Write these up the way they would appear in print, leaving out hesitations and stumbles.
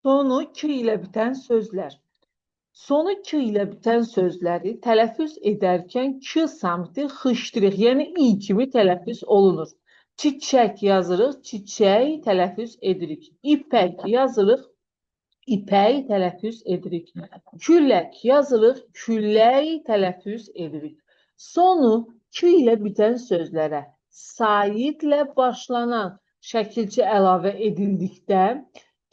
Sonu k ilə bitən sözlər. Sonu k ilə bitən sözləri tələffüz edərkən k samiti xışdırıq, yəni i kimi tələffüz olunur. Çiçək yazırıq, çiçək tələffüz edirik. İpək yazırıq, ipək tələffüz edirik. Küllək yazırıq, küllək tələffüz edirik. Sonu k ilə bitən sözlərə saitlə başlanan şəkilçi əlavə edildikdə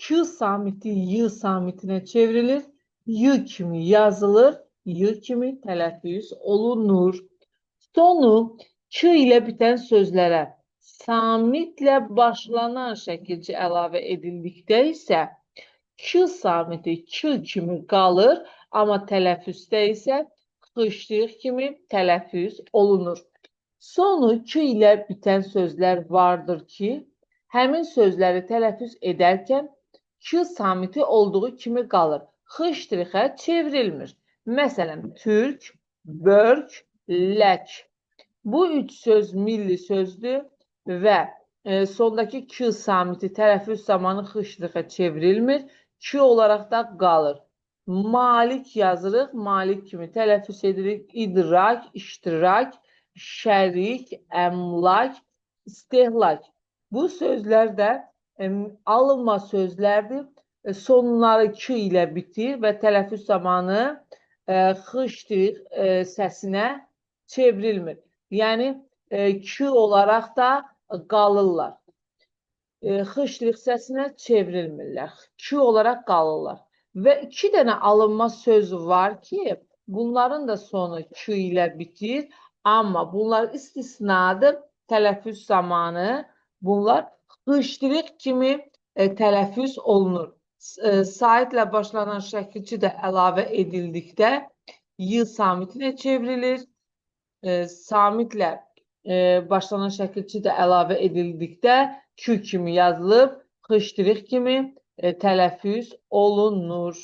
k samiti y samitinə çevrilir, y kimi yazılır, y kimi tələffüz olunur. Sonu k ilə bitən sözlərə samitlə başlanan şəkilçi əlavə edildikdə isə k samiti k kimi qalır, amma tələffüzdə isə xışdırıq kimi tələffüz olunur. Sonu k ilə bitən sözlər vardır ki, həmin sözləri tələffüz edərkən k samiti olduğu kimi qalır. Xışdırığa çevrilmir. Məsələn, türk, börk, lək. Bu üç söz milli sözdür və sondakı k samiti tələffüz zamanı xışdırığa çevrilmir. K olaraq da qalır. Malik yazırıq, malik kimi tələffüz edirik. İdrak, iştirak, şərik, əmlak, istehlak. Bu sözlər də alınma sözlərdir. Sonları k ilə bitir və tələffüz zamanı xışdırıq səsinə çevrilmir. Yəni k olaraq da qalırlar. Xışdırıq səsinə çevrilmirlər. K olaraq qalırlar. Və iki dənə alınma söz var ki, bunların da sonu k ilə bitir, amma bunlar istisnadır. Tələffüz zamanı bunlar xışdırıq kimi tələffüz olunur. Saitlə başlanan şəkilçi də əlavə edildikdə y samitinə çevrilir. Samitlə başlanan şəkilçi də əlavə edildikdə k kimi yazılıb, xışdırıq kimi tələffüz olunur.